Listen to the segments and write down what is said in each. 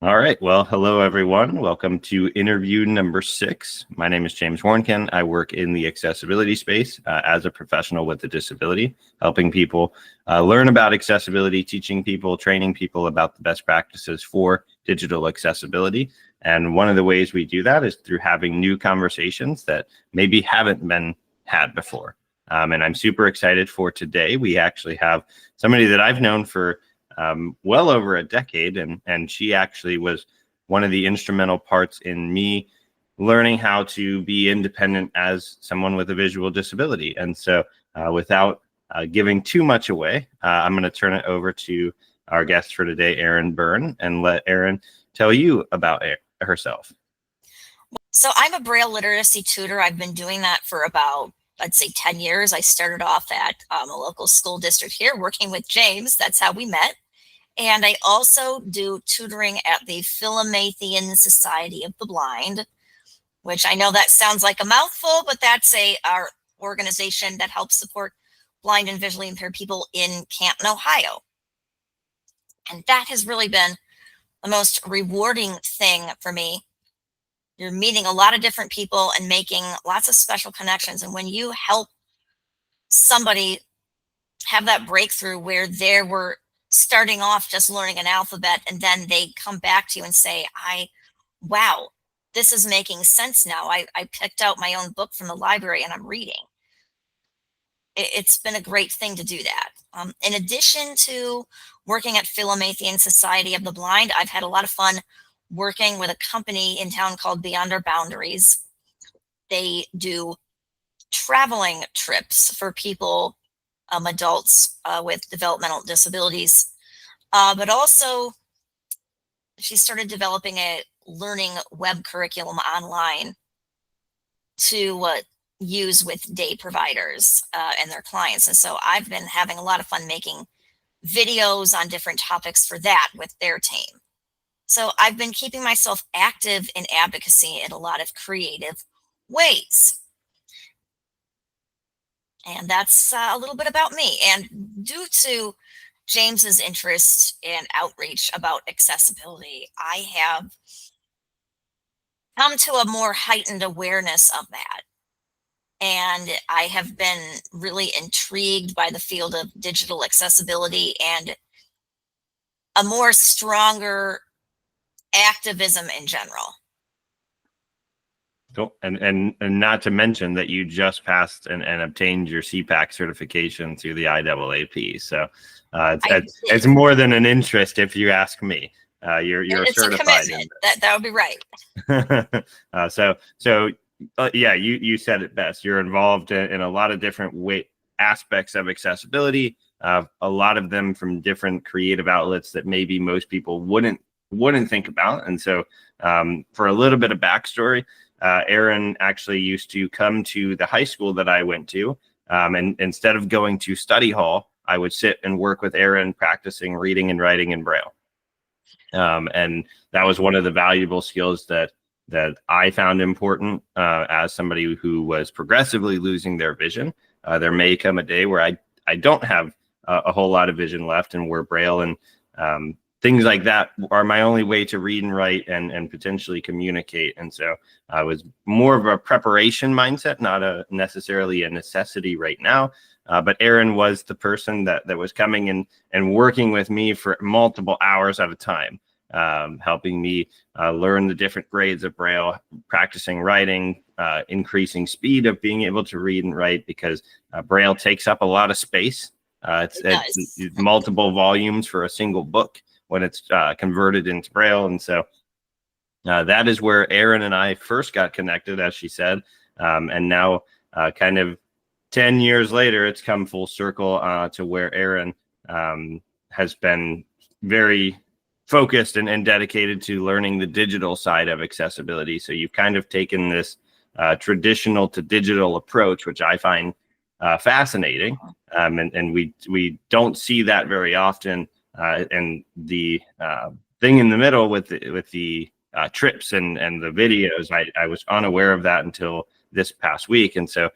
All right. Well, hello, everyone. Welcome to interview number 6. My name is James Warnken. I work in the accessibility space as a professional with a disability, helping people learn about accessibility, teaching people, training people about the best practices for digital accessibility. And one of the ways we do that is through having new conversations that maybe haven't been had before. And I'm super excited for today. We actually have somebody that I've known for well over a decade, and she actually was one of the instrumental parts in me learning how to be independent as someone with a visual disability. And so without giving too much away, I'm going to turn it over to our guest for today, Erin Byrne, and let Erin tell you about herself. So I'm a Braille literacy tutor. I've been doing that for about, I'd say 10 years. I started off at a local school district here working with James. That's how we met. And I also do tutoring at the Philomathian Society of the Blind, which I know that sounds like a mouthful, but that's our organization that helps support blind and visually impaired people in Canton, Ohio. And that has really been the most rewarding thing for me. You're meeting a lot of different people and making lots of special connections. And when you help somebody have that breakthrough where they were starting off just learning an alphabet, and then they come back to you and say, wow, this is making sense now. I picked out my own book from the library and I'm reading. It's been a great thing to do that. In addition to working at Philomathian Society of the Blind, I've had a lot of fun working with a company in town called Beyond Our Boundaries. They do traveling trips for people, adults with developmental disabilities, but also she started developing a learning web curriculum online to use with day providers and their clients. And so I've been having a lot of fun making videos on different topics for that with their team. So I've been keeping myself active in advocacy in a lot of creative ways. And that's a little bit about me. And due to James's interest and outreach about accessibility, I have come to a more heightened awareness of that. And I have been really intrigued by the field of digital accessibility and a more stronger activism in general. Cool. And not to mention that you just passed and obtained your CPACC certification through the IAAP. So it's more than an interest, if you ask me. You're it's certified. A commitment. That would be right. Yeah, you said it best. You're involved in a lot of different aspects of accessibility. A lot of them from different creative outlets that maybe most people wouldn't think about. And so for a little bit of backstory, Erin actually used to come to the high school that I went to, and instead of going to study hall, I would sit and work with Erin practicing reading and writing in Braille. And that was one of the valuable skills that I found important as somebody who was progressively losing their vision. There may come a day where I don't have a whole lot of vision left, and where Braille and things like that are my only way to read and write and potentially communicate. And so I was more of a preparation mindset, not necessarily a necessity right now. But Erin was the person that was coming in and working with me for multiple hours at a time, helping me learn the different grades of Braille, practicing writing, increasing speed of being able to read and write, because Braille takes up a lot of space. It's multiple volumes for a single book when it's converted into Braille. And so that is where Erin and I first got connected, as she said. And now kind of 10 years later, it's come full circle to where Erin has been very focused and dedicated to learning the digital side of accessibility. So you've kind of taken this traditional to digital approach, which I find fascinating. And we don't see that very often. And the thing in the middle with the trips and the videos, I was unaware of that until this past week. And so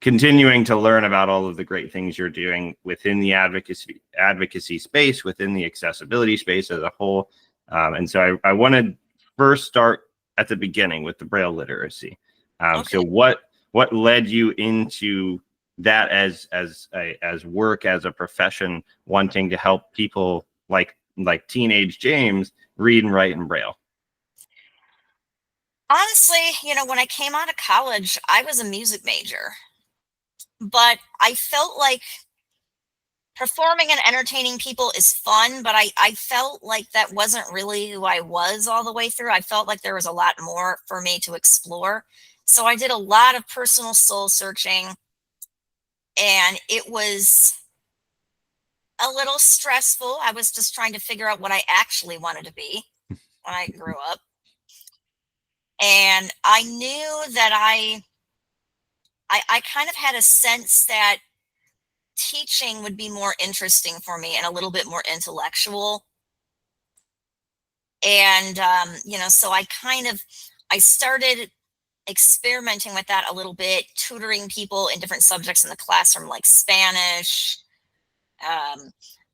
continuing to learn about all of the great things you're doing within the advocacy space, within the accessibility space as a whole, And so I want to first start at the beginning with the Braille literacy. So what led you into that as work, as a profession, wanting to help people like teenage James read and write in Braille? Honestly, when I came out of college, I was a music major, but I felt like performing and entertaining people is fun, but I felt like that wasn't really who I was all the way through. I felt like there was a lot more for me to explore. So I did a lot of personal soul searching, and it was a little stressful. I was just trying to figure out what I actually wanted to be when I grew up. And I knew that I kind of had a sense that teaching would be more interesting for me and a little bit more intellectual. And so I started experimenting with that a little bit, tutoring people in different subjects in the classroom, like Spanish. um,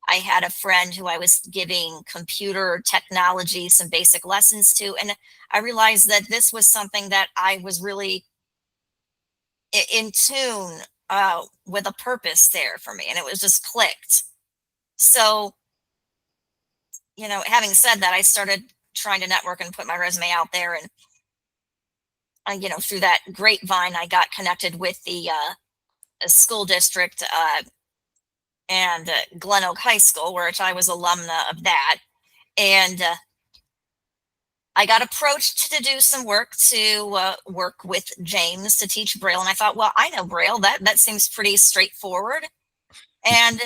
I had a friend who I was giving computer technology some basic lessons to, and I realized that this was something that I was really in tune with a purpose there for me, and it was just clicked. So, having said that, I started trying to network and put my resume out there, and through that grapevine, I got connected with the school district and Glen Oak High School, which I was alumna of that, and I got approached to do some work to work with James to teach Braille, and I thought, well, I know Braille. That seems pretty straightforward, and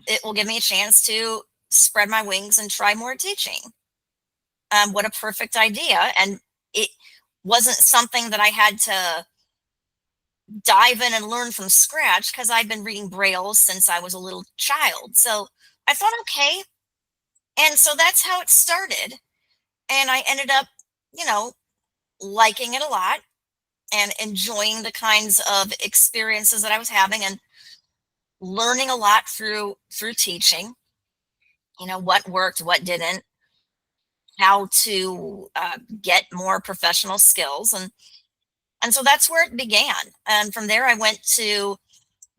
it will give me a chance to spread my wings and try more teaching. What a perfect idea. And it wasn't something that I had to dive in and learn from scratch, because I've been reading Braille since I was a little child. So I thought, okay. And so that's how it started. And I ended up, you know, liking it a lot and enjoying the kinds of experiences that I was having, and learning a lot through teaching, what worked, what didn't, how to get more professional skills. And so that's where it began. And from there, I went to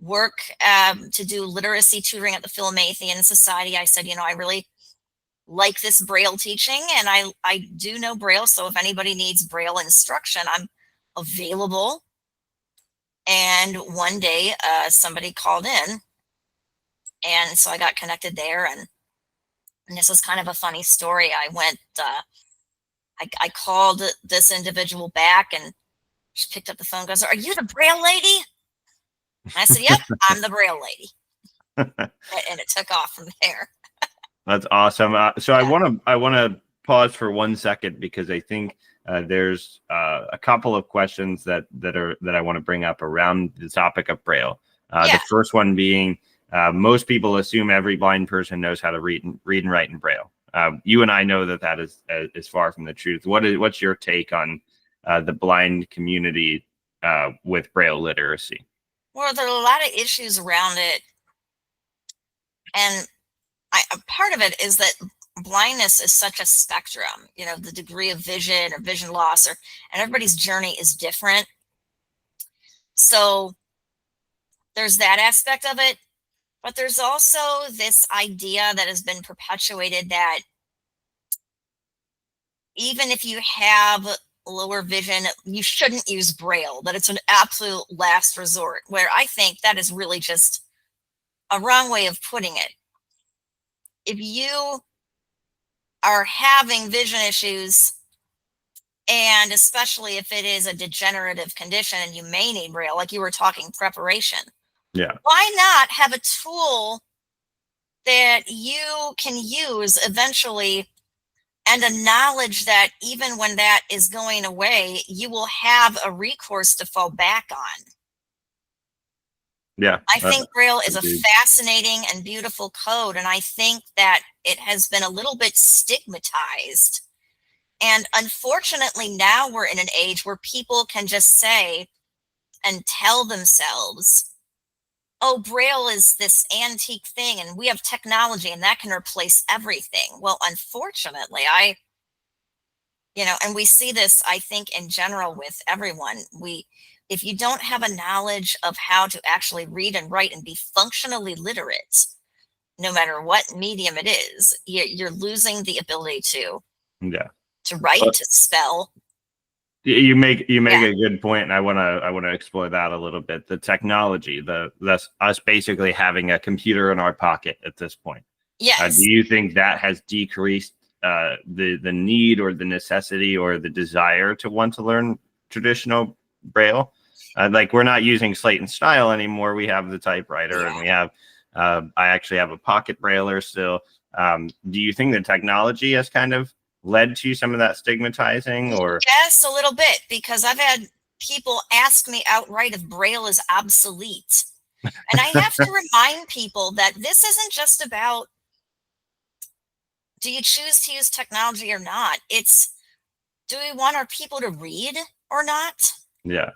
work to do literacy tutoring at the Philomathian Society. I said, I really like this Braille teaching, and I do know Braille. So if anybody needs Braille instruction, I'm available. And one day, somebody called in, and so I got connected there. And this was kind of a funny story. I went, I called this individual back, and she picked up the phone, goes, "Are you the Braille lady?" And I said, "Yep, I'm the Braille lady." And it took off from there. That's awesome. So Yeah. I want to pause for 1 second, because I think there's a couple of questions that I want to bring up around the topic of Braille. Yeah. The first one being, most people assume every blind person knows how to read and write in Braille. You and I know that is far from the truth. What's your take on the blind community with Braille literacy? Well, there are a lot of issues around it. And a part of it is that blindness is such a spectrum, the degree of vision or vision loss, and everybody's journey is different. So there's that aspect of it. But there's also this idea that has been perpetuated that even if you have lower vision, you shouldn't use Braille, that it's an absolute last resort, where I think that is really just a wrong way of putting it. If you are having vision issues, and especially if it is a degenerative condition and you may need Braille, like you were talking preparation, Yeah. why not have a tool that you can use eventually, and a knowledge that even when that is going away, you will have a recourse to fall back on. Yeah. I think Braille is a agreed. fascinating and beautiful code, and I think that it has been a little bit stigmatized. And unfortunately, now we're in an age where people can just say and tell themselves oh, Braille is this antique thing and we have technology and that can replace everything. Well, unfortunately, and we see this, I think, in general with everyone. If you don't have a knowledge of how to actually read and write and be functionally literate, no matter what medium it is, you're losing the ability Yeah. to write, to spell. You make Yeah. a good point, and I wanna explore that a little bit. The technology, that's us basically having a computer in our pocket at this point. Yes. Do you think that has decreased the need or the necessity or the desire to want to learn traditional Braille? Like, we're not using slate and style anymore. We have the typewriter, and we have I actually have a pocket Brailler still. Do you think the technology has kind of led to some of that stigmatizing? Or Yes, a little bit, because I've had people ask me outright if Braille is obsolete. And I have to remind people that this isn't just about, do you choose to use technology or not? It's, do we want our people to read or not? yeah,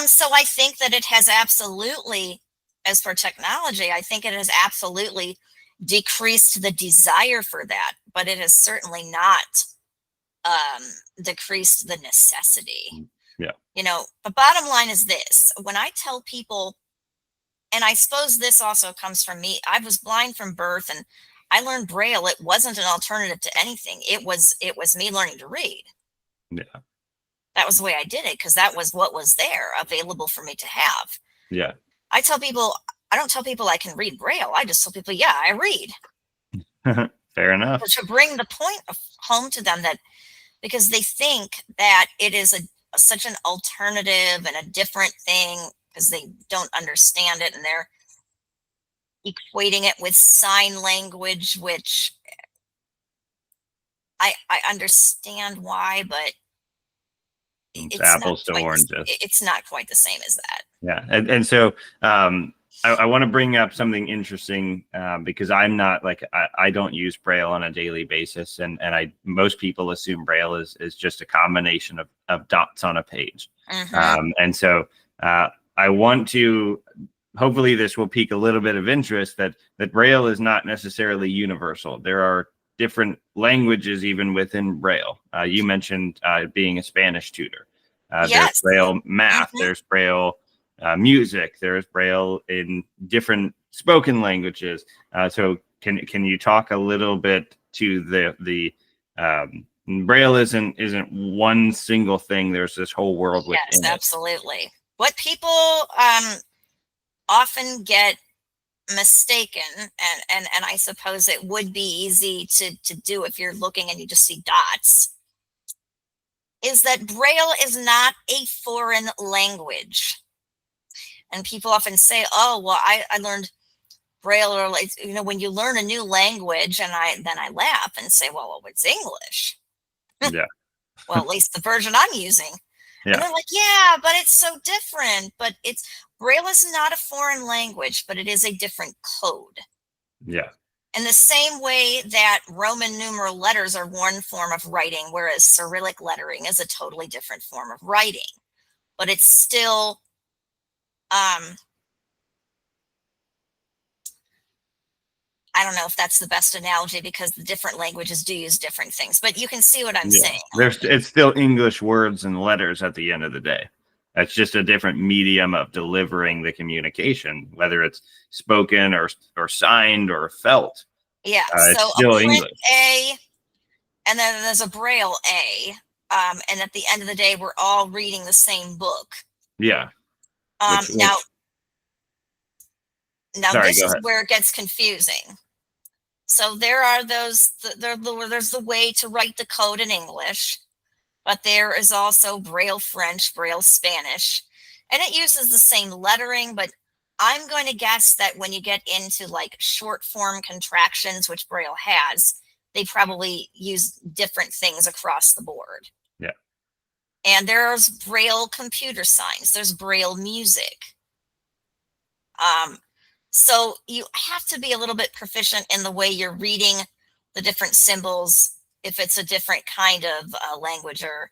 So I think that it has absolutely, as for technology, I think it has absolutely decreased the desire for that, but it has certainly not decreased the necessity. yeah, The bottom line is this: when I tell people, and I suppose this also comes from me, I was blind from birth and I learned Braille. It wasn't an alternative to anything. It was me learning to read. yeah, That was the way I did it, because that was what was there available for me to have. yeah. I tell people, I don't tell people I can read Braille. I just tell people, yeah, I read. Fair enough. But to bring the point home to them, that because they think that it is such an alternative and a different thing, because they don't understand it and they're equating it with sign language, which I understand why, but It's it's not apples to quite oranges. it's not quite the same as that. Yeah, and so I want to bring up something interesting because I'm not like I don't use Braille on a daily basis, and most people assume Braille is just a combination of dots on a page. And so I want to, hopefully this will pique a little bit of interest, that Braille is not necessarily universal. There are different languages even within Braille. You mentioned being a Spanish tutor. There's Yes. Braille math. There's Braille music. There's Braille in different spoken languages. So can you talk a little bit to the Braille isn't one single thing. There's this whole world within Yes, it. absolutely. What people often get mistaken, and I suppose it would be easy to do if you're looking and you just see dots, is that Braille is not a foreign language. And people often say, oh, well, I learned Braille, or like, when you learn a new language, and then I laugh and say, well, it's English. Yeah. Well, at least the version I'm using. Yeah. And they're like, yeah, but it's so different. But Braille is not a foreign language, but it is a different code. Yeah. In the same way that Roman numeral letters are one form of writing, whereas Cyrillic lettering is a totally different form of writing. But it's still, I don't know if that's the best analogy, because the different languages do use different things, but you can see what I'm saying. It's still English words and letters at the end of the day. That's just a different medium of delivering the communication, whether it's spoken or signed or felt. Yeah. It's So still a print English. A, and then there's a Braille A. And at the end of the day, we're all reading the same book. Yeah. Now Sorry, this go is ahead. where it gets confusing. So there are there's the way to write the code in English, but there is also Braille French, Braille Spanish, and it uses the same lettering, but I'm going to guess that when you get into like short form contractions, which Braille has, they probably use different things across the board. Yeah. And there's Braille computer signs, there's Braille music. So you have to be a little bit proficient in the way you're reading the different symbols if it's a different kind of language or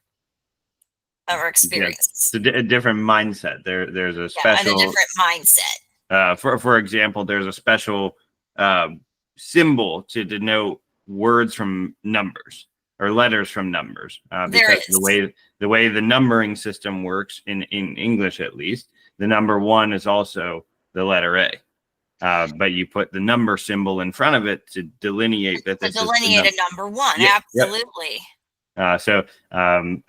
experience. It's a different mindset. There's a special and a different mindset. For example, there's a special symbol to denote words from numbers or letters from numbers, There because is. the way the numbering system works in English, at least, the number 1 is also the letter A. But you put the number symbol in front of it to delineate that this is Delineated number 1. Yep, yep. Absolutely.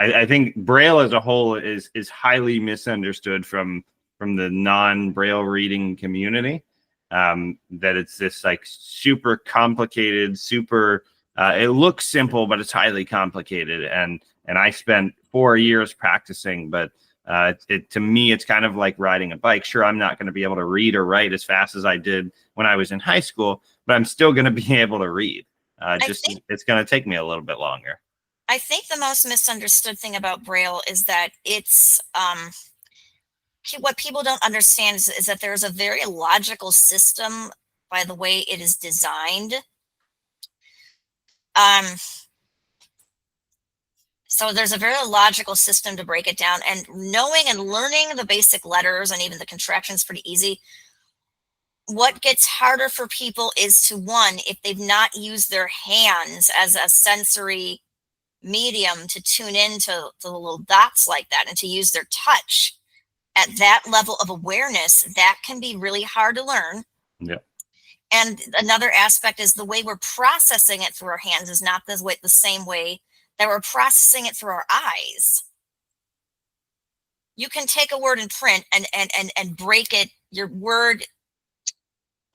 I think Braille as a whole is highly misunderstood from the non-Braille reading community. That it's this like super complicated, it looks simple, but it's highly complicated. And I spent 4 years practicing, but to me, it's kind of like riding a bike. Sure, I'm not going to be able to read or write as fast as I did when I was in high school, but I'm still going to be able to read. It's going to take me a little bit longer. I think the most misunderstood thing about Braille is that it's what people don't understand is that there's a very logical system by the way it is designed. So there's a very logical system to break it down, and knowing and learning the basic letters and even the contractions pretty easy. What gets harder for people is to, one, if they've not used their hands as a sensory medium to tune into the little dots like that and to use their touch at that level of awareness, that can be really hard to learn. Yeah. And another aspect is the way we're processing it through our hands is not the same way that we're processing it through our eyes. You can take a word in print and break it. Your word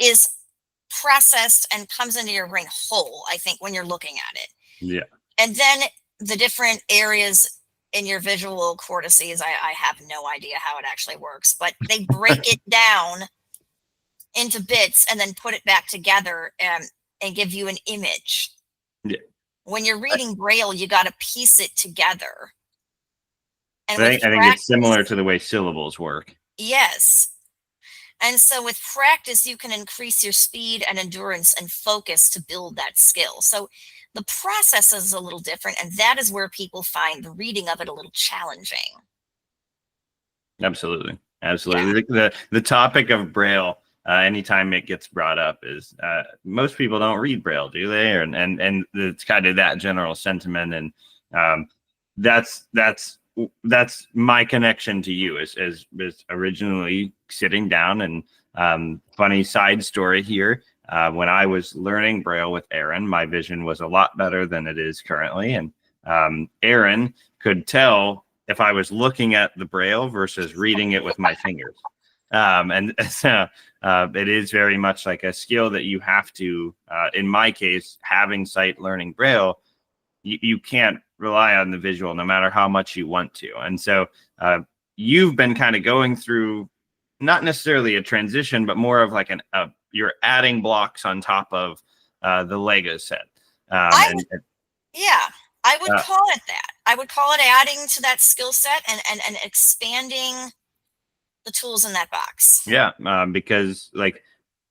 is processed and comes into your brain whole, I think, when you're looking at it. Yeah. And then the different areas in your visual cortices, I have no idea how it actually works, but they break it down into bits and then put it back together and give you an image. Yeah. When you're reading Braille, you got to piece it together. And I think it's similar to the way syllables work. Yes. And so with practice, you can increase your speed and endurance and focus to build that skill. So the process is a little different, and that is where people find the reading of it a little challenging. Absolutely. Yeah. The topic of Braille, anytime it gets brought up, is most people don't read Braille, do they? And it's kind of that general sentiment, and that's my connection to you is originally sitting down. And funny side story here, when I was learning Braille with Erin, my vision was a lot better than it is currently, and Erin could tell if I was looking at the Braille versus reading it with my fingers. And so it is very much like a skill that you have to, in my case, having sight learning Braille, you can't rely on the visual no matter how much you want to. And so you've been kind of going through not necessarily a transition, but more of like you're adding blocks on top of the Lego set. I would call it that. I would call it adding to that skill set and expanding the tools in that box. Yeah, because like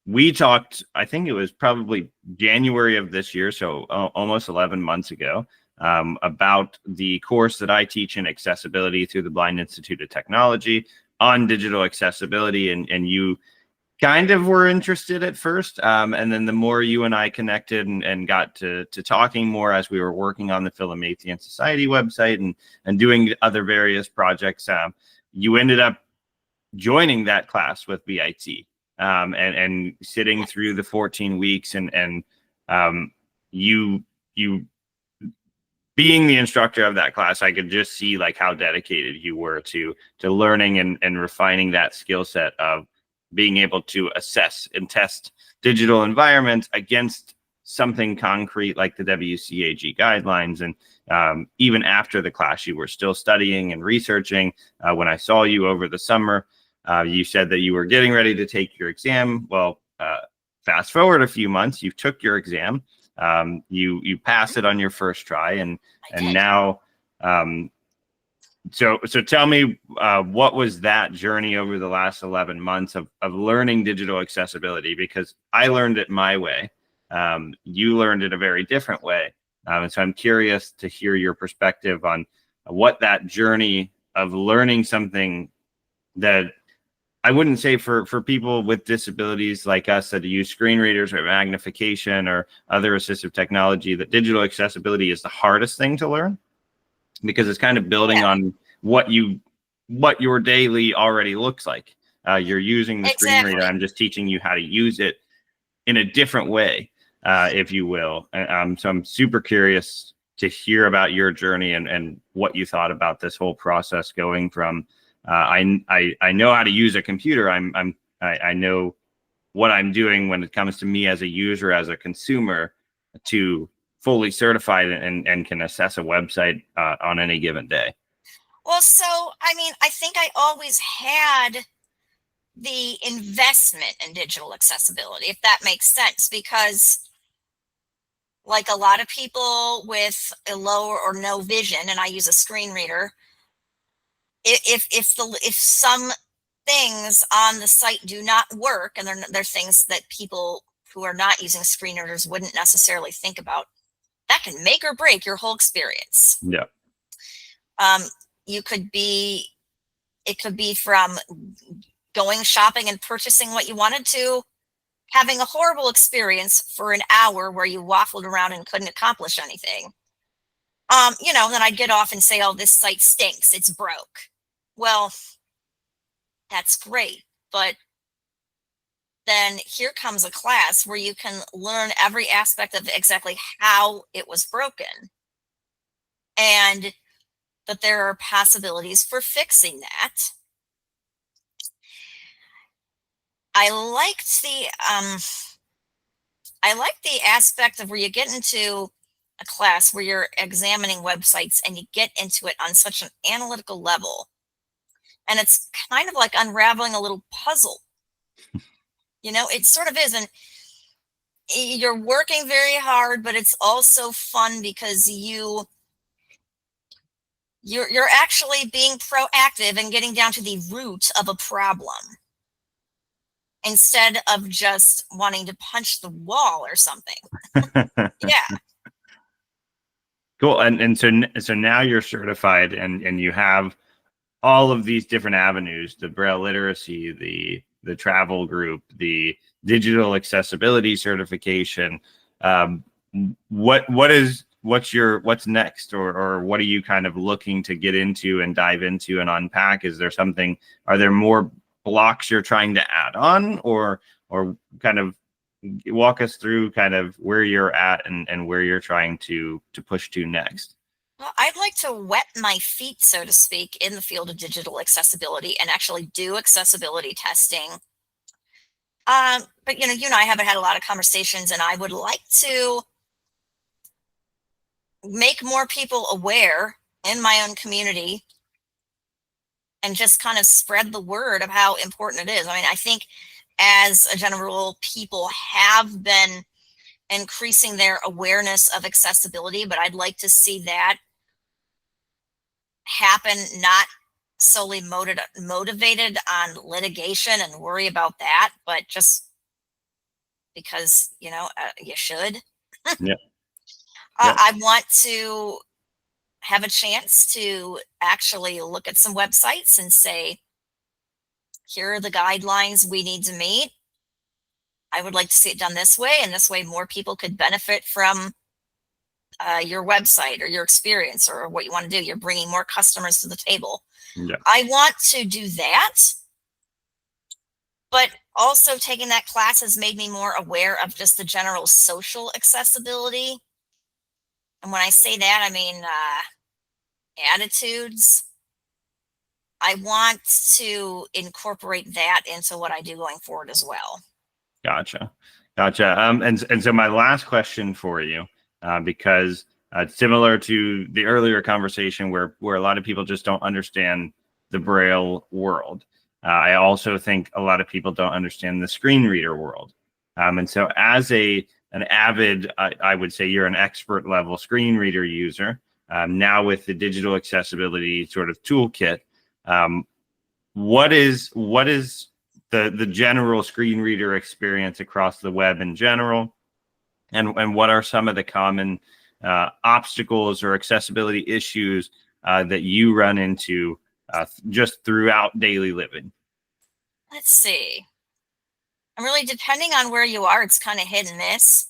we talked, I think it was probably January of this year, so almost 11 months ago, about the course that I teach in accessibility through the Blind Institute of Technology on digital accessibility, and you kind of were interested at first, and then the more you and I connected and got to talking more as we were working on the Philomathian Society website and doing other various projects, you ended up joining that class with BIT, and sitting through the 14 weeks and you being the instructor of that class, I could just see like how dedicated you were to learning and refining that skill set of being able to assess and test digital environments against something concrete like the WCAG guidelines. And even after the class, you were still studying and researching. When I saw you over the summer, you said that you were getting ready to take your exam. Well, fast forward a few months, you took your exam. You passed it on your first try, and now, so tell me, what was that journey over the last 11 months of learning digital accessibility? Because I learned it my way. You learned it a very different way. And so I'm curious to hear your perspective on what that journey of learning something that I wouldn't say for people with disabilities like us that use screen readers or magnification or other assistive technology, that digital accessibility is the hardest thing to learn, because it's kind of building Yeah, on what your daily already looks like. You're using the screen reader. exactly. I'm just teaching you how to use it in a different way, if you will. So I'm super curious to hear about your journey and what you thought about this whole process going from I know how to use a computer. I know what I'm doing when it comes to me as a user, as a consumer, to fully certified and can assess a website on any given day. Well, so I mean, I think I always had the investment in digital accessibility, if that makes sense, because like a lot of people with a low or no vision, and I use a screen reader, if some things on the site do not work, and they're things that people who are not using screen readers wouldn't necessarily think about, that can make or break your whole experience. Yeah. Um, you could be, it could be from going shopping and purchasing what you wanted to having a horrible experience for an hour where you waffled around and couldn't accomplish anything. Then I'd get off and say, oh, this site stinks, it's broke. Well, that's great. But then here comes a class where you can learn every aspect of exactly how it was broken, and that there are possibilities for fixing that. I liked the aspect of where you get into a class where you're examining websites and you get into it on such an analytical level. And it's kind of like unraveling a little puzzle. It sort of is. And you're working very hard, but it's also fun because you're actually being proactive and getting down to the root of a problem instead of just wanting to punch the wall or something. Yeah. Cool. And so now you're certified, and you have all of these different avenues: the Braille literacy, the travel group, the digital accessibility certification. What's next, or what are you kind of looking to get into and dive into and unpack? Are there more blocks you're trying to add on, or kind of walk us through kind of where you're at and where you're trying to push to next? Well, I'd like to wet my feet, so to speak, in the field of digital accessibility and actually do accessibility testing. But you and I haven't had a lot of conversations, and I would like to make more people aware in my own community and just kind of spread the word of how important it is. I mean, I think as a general rule, people have been increasing their awareness of accessibility, but I'd like to see that happen, not solely motivated on litigation and worry about that, but just because, you should. Yeah. Yeah. I want to have a chance to actually look at some websites and say, here are the guidelines we need to meet. I would like to see it done this way, and this way more people could benefit from your website or your experience or what you want to do. You're bringing more customers to the table. Yeah. I want to do that, but also taking that class has made me more aware of just the general social accessibility. And when I say that, I mean attitudes. I want to incorporate that into what I do going forward as well. Gotcha. And so my last question for you, because similar to the earlier conversation where a lot of people just don't understand the Braille world, I also think a lot of people don't understand the screen reader world. And so as an avid, I would say you're an expert level screen reader user, now with the digital accessibility sort of toolkit. What is the general screen reader experience across the web in general, and what are some of the common obstacles or accessibility issues that you run into just throughout daily living? let's see. And really, depending on where you are, it's kind of hit and miss.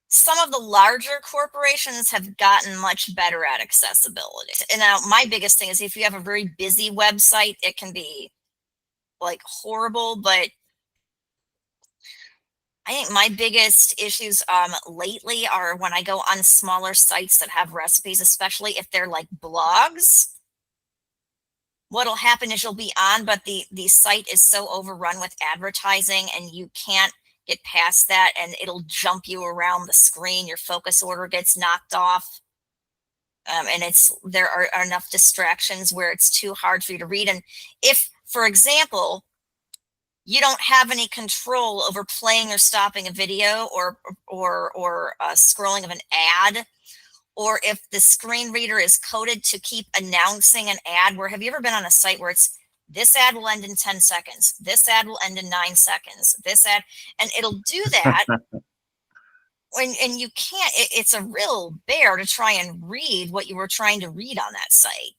Some of the larger corporations have gotten much better at accessibility. And now my biggest thing is if you have a very busy website, it can be like horrible, but I think my biggest issues lately are when I go on smaller sites that have recipes, especially if they're like blogs. What'll happen is you'll be on, but the site is so overrun with advertising and you can't get past that, and it'll jump you around the screen. Your focus order gets knocked off. And there are enough distractions where it's too hard for you to read. And if, for example, you don't have any control over playing or stopping a video or scrolling of an ad, or if the screen reader is coded to keep announcing an ad, where have you ever been on a site where it's this ad will end in 10 seconds, this ad will end in 9 seconds, this ad, and it'll do that. And you can't, it's a real bear to try and read what you were trying to read on that site.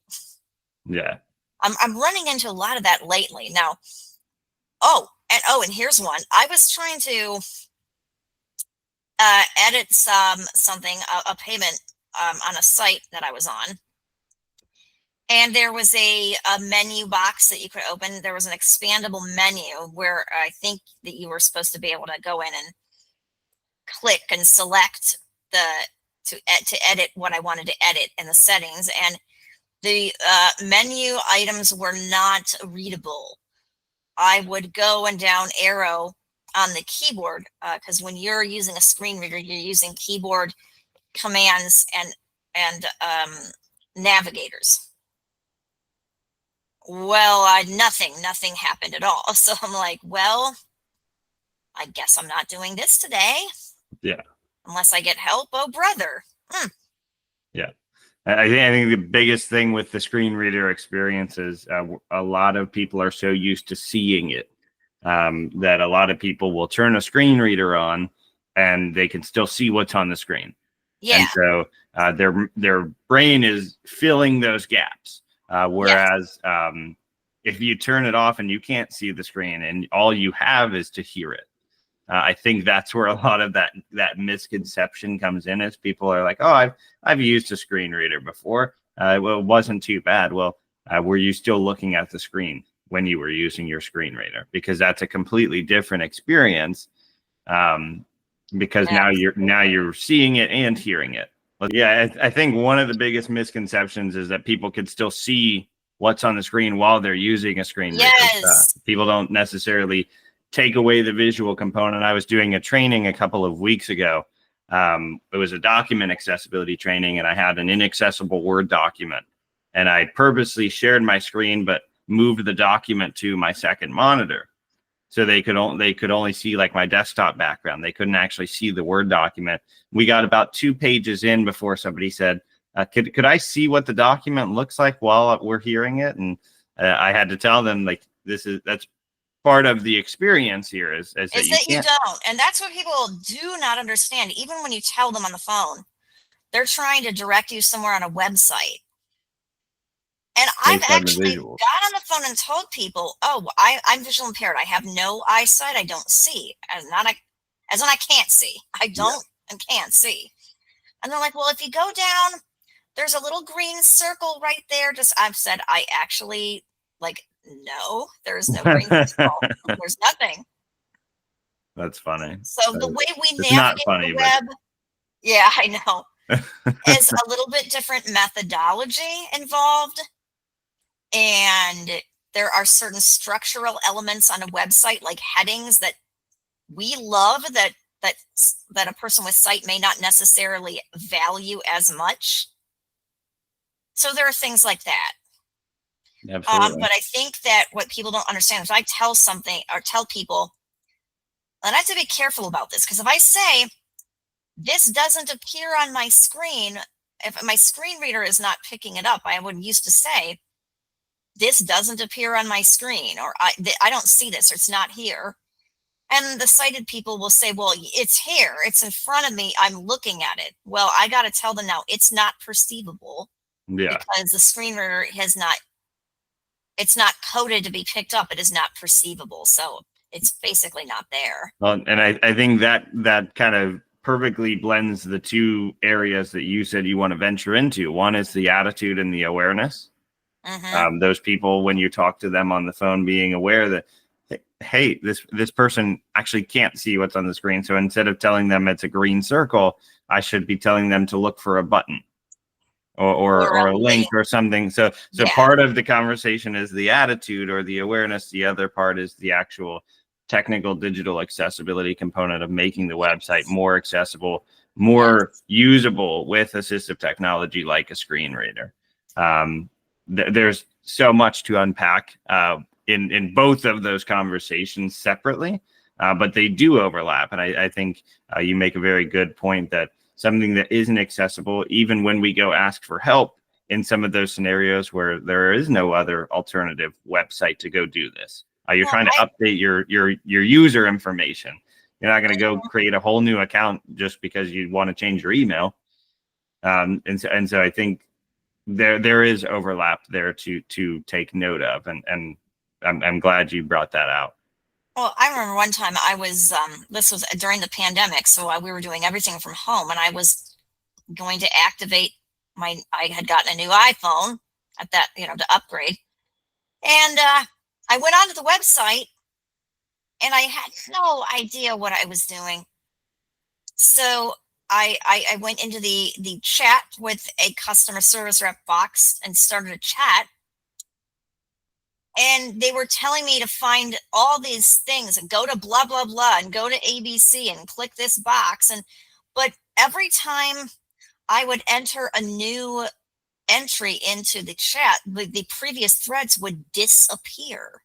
Yeah. I'm running into a lot of that lately. Now, and here's one. I was trying to edit something, a payment on a site that I was on. And there was a menu box that you could open. There was an expandable menu where I think that you were supposed to be able to go in and click and select to edit what I wanted to edit in the settings. And the menu items were not readable. I would go and down arrow on the keyboard because when you're using a screen reader, you're using keyboard commands and navigators. Well, nothing happened at all. So I'm like, well, I guess I'm not doing this today. Yeah. Unless I get help. Oh, brother. Yeah. I think the biggest thing with the screen reader experience is a lot of people are so used to seeing it that a lot of people will turn a screen reader on and they can still see what's on the screen. Yeah. And so their brain is filling those gaps. Whereas if you turn it off and you can't see the screen and all you have is to hear it. I think that's where a lot of that misconception comes in, is people are like, oh, I've used a screen reader before. Well, it wasn't too bad. Well, were you still looking at the screen when you were using your screen reader? Because that's a completely different experience. Because now you're seeing it and hearing it. But yeah, I think one of the biggest misconceptions is that people can still see what's on the screen while they're using a screen reader. Yes. People don't necessarily take away the visual component. I was doing a training a couple of weeks ago. It was a document accessibility training, and I had an inaccessible Word document. And I purposely shared my screen, but moved the document to my second monitor. So they could only see like my desktop background. They couldn't actually see the Word document. We got about 2 pages in before somebody said, could I see what the document looks like while we're hearing it? And I had to tell them, like, that's part of the experience here is that you don't. And that's what people do not understand. Even when you tell them on the phone, they're trying to direct you somewhere on a website. And I've actually got on the phone and told people, oh, I'm visually impaired. I have no eyesight. I don't see. As in I can't see. I don't and can't see. And they're like, well, if you go down, there's a little green circle right there. I've said, I actually, like, no, there's no green circle. There's nothing. That's funny. So the way we navigate the web, yeah, I know, is a little bit different methodology involved. And there are certain structural elements on a website, like headings, that we love that a person with sight may not necessarily value as much. So there are things like that. Absolutely. But I think that what people don't understand is if I tell something or tell people, and I have to be careful about this, because if I say this doesn't appear on my screen, if my screen reader is not picking it up, I would used to say, this doesn't appear on my screen, or I don't see this, or it's not here. And the sighted people will say, well, it's here, it's in front of me, I'm looking at it. Well, I got to tell them now, it's not perceivable. Yeah. Because the screen reader has not it's not coded to be picked up. It is not perceivable. So it's basically not there. Well, and I think that kind of perfectly blends the two areas that you said you want to venture into. One is the attitude and the awareness. Those people, when you talk to them on the phone, being aware that, hey, this person actually can't see what's on the screen. So instead of telling them it's a green circle, I should be telling them to look for a button or a link or something. So part of the conversation is the attitude or the awareness. The other part is the actual technical digital accessibility component of making the website more accessible, more usable with assistive technology like a screen reader. There's so much to unpack in both of those conversations separately, but they do overlap. And I think you make a very good point that something that isn't accessible, even when we go ask for help in some of those scenarios where there is no other alternative website to go do this. You're trying to update your user information. You're not going to go create a whole new account just because you want to change your email. And so I think there is overlap there to take note of, and I'm glad you brought that out. Well, I remember one time I was this was during the pandemic, so we were doing everything from home, and I was going to activate I had gotten a new iPhone at that, to upgrade, and I went onto the website and I had no idea what I was doing. So I went into the chat with a customer service rep box and started a chat. And they were telling me to find all these things and go to blah, blah, blah, and go to ABC and click this box. But every time I would enter a new entry into the chat, the previous threads would disappear.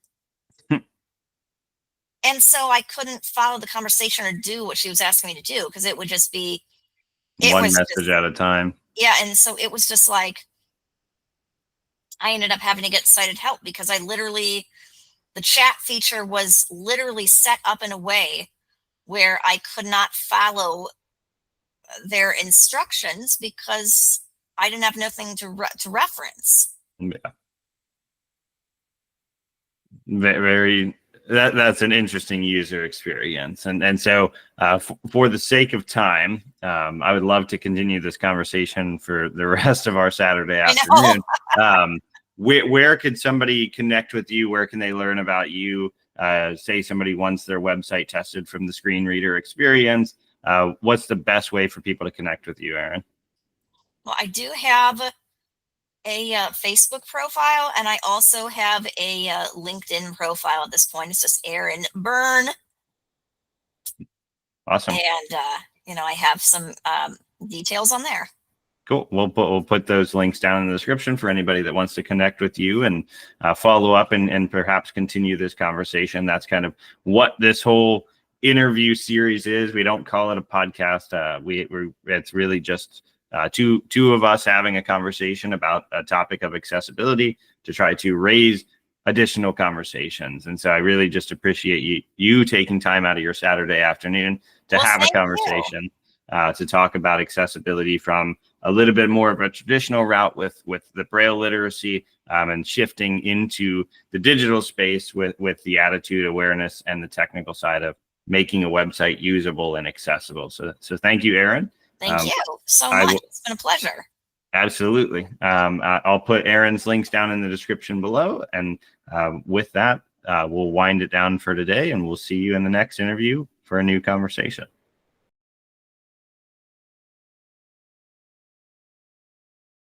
And so I couldn't follow the conversation or do what she was asking me to do, because it would just be one message at a time. Yeah. And so it was just like, I ended up having to get sighted help because the chat feature was literally set up in a way where I could not follow their instructions because I didn't have nothing to reference. Yeah. Very. That's an interesting user experience. And so for the sake of time, I would love to continue this conversation for the rest of our Saturday afternoon. Where could somebody connect with you? Where can they learn about you? Say somebody wants their website tested from the screen reader experience. What's the best way for people to connect with you, Erin? Well, I do have a Facebook profile, and I also have a LinkedIn profile at this point. It's just Erin Byrne. Awesome. And I have some details on there. Cool. We'll put those links down in the description for anybody that wants to connect with you and follow up and perhaps continue this conversation. That's kind of what this whole interview series is. We don't call it a podcast. It's really just two of us having a conversation about a topic of accessibility to try to raise additional conversations. And so I really just appreciate you taking time out of your Saturday afternoon to have a conversation, to talk about accessibility from a little bit more of a traditional route with the Braille literacy, and shifting into the digital space with the attitude, awareness, and the technical side of making a website usable and accessible. So thank you, Erin. Thank you so much. It's been a pleasure. Absolutely. I'll put Erin's links down in the description below. And with that, we'll wind it down for today, and we'll see you in the next interview for a new conversation.